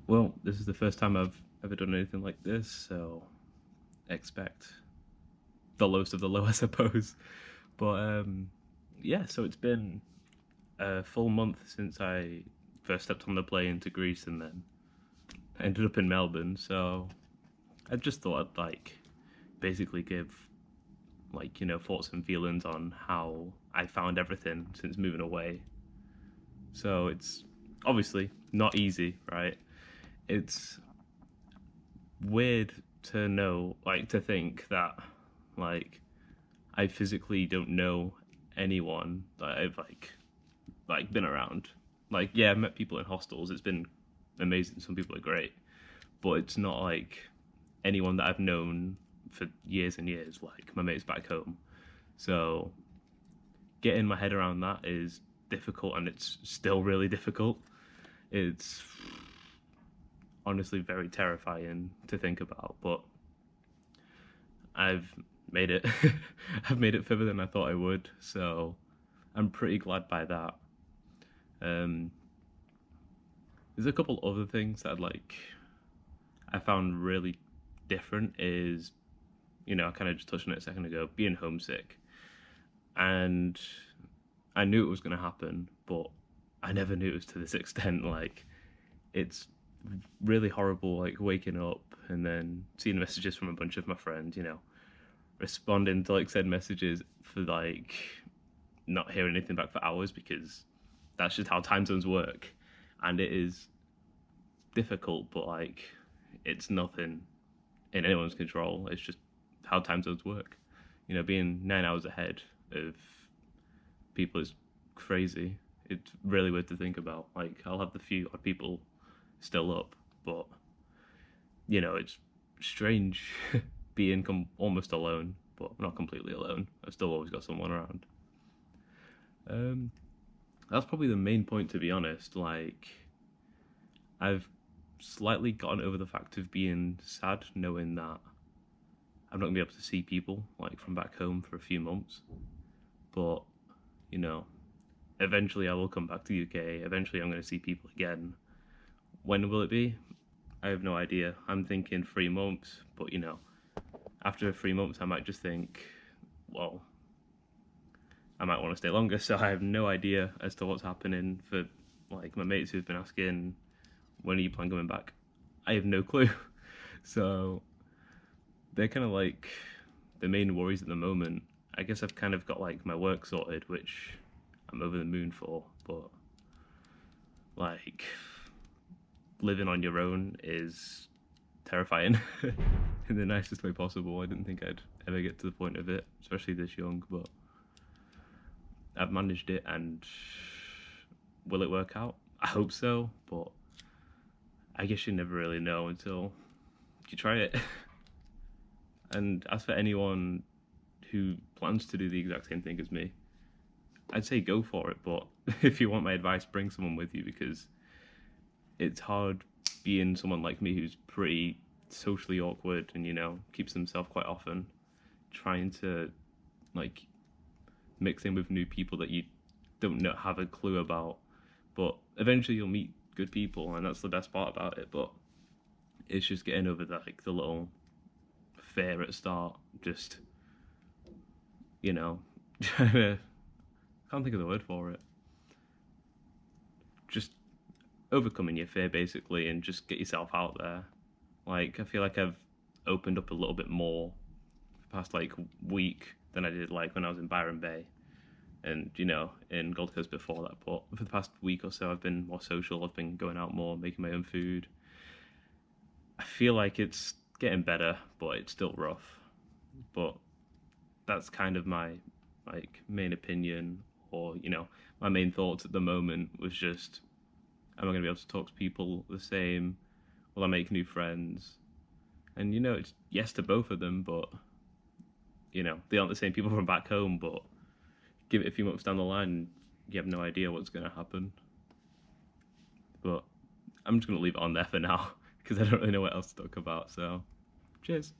Well, this is the first time I've ever done anything like this, so expect the lowest of the low, I suppose. But yeah, so it's been a full month since I first stepped on the plane to Greece, and then I ended up in Melbourne. So I just thought I'd basically give thoughts and feelings on how I found everything since moving away. So it's obviously not easy, right? It's weird to know, to think that, like, I physically don't know anyone that I've been around. Like, yeah, I've met people in hostels. It's been amazing. Some people are great, but it's not like anyone that I've known for years and years, like my mates back home. So getting my head around that is difficult, and it's still really difficult. It's honestly very terrifying to think about, but I've made it. I've made it further than I thought I would, so I'm pretty glad by that. Um, there's a couple other things that I found really different is, I kind of just touched on it a second ago, being homesick. And I knew it was going to happen, but I never knew it was to this extent. Like, it's really horrible, like waking up and then seeing messages from a bunch of my friends, responding to said messages for not hearing anything back for hours because that's just how time zones work. And it is difficult, but it's nothing in anyone's control. It's just how time zones work. Being 9 hours ahead of people is crazy. It's really weird to think about. Like, I'll have the few odd people still up, but it's strange being almost alone, but not completely alone. I've still always got someone around. Um, that's probably the main point, to be honest. Like, I've slightly gotten over the fact of being sad, knowing that I'm not gonna be able to see people from back home for a few months. But you know, eventually I will come back to the UK. Eventually, I'm gonna see people again. When will it be? I have no idea. I'm thinking 3 months, but after 3 months, I might just think, well, I might want to stay longer. So I have no idea as to what's happening for my mates who've been asking, when are you planning coming back? I have no clue. So they're kind of the main worries at the moment. I guess I've kind of got my work sorted, which I'm over the moon for, but like living on your own is terrifying in the nicest way possible. I didn't think I'd ever get to the point of it, especially this young, but I've managed it, and will it work out? I hope so, but I guess you never really know until you try it. And as for anyone who plans to do the exact same thing as me, I'd say go for it, but if you want my advice, bring someone with you, because it's hard being someone like me who's pretty socially awkward and keeps himself quite often, trying to like mix in with new people that you don't know, have a clue about. But eventually you'll meet good people, and that's the best part about it. But it's just getting over the little fear at start. Just trying to, can't think of the word for it. Just overcoming your fear basically, and just get yourself out there. I feel like I've opened up a little bit more the past week than I did when I was in Byron Bay, and in Gold Coast before that. But for the past week or so, I've been more social. I've been going out more, making my own food. I feel like it's getting better, but it's still rough. But that's kind of my main opinion, or my main thoughts at the moment was just, am I going to be able to talk to people the same? Will I make new friends? And it's yes to both of them, but they aren't the same people from back home. But give it a few months down the line, you have no idea what's going to happen. But I'm just going to leave it on there for now because I don't really know what else to talk about. So, cheers.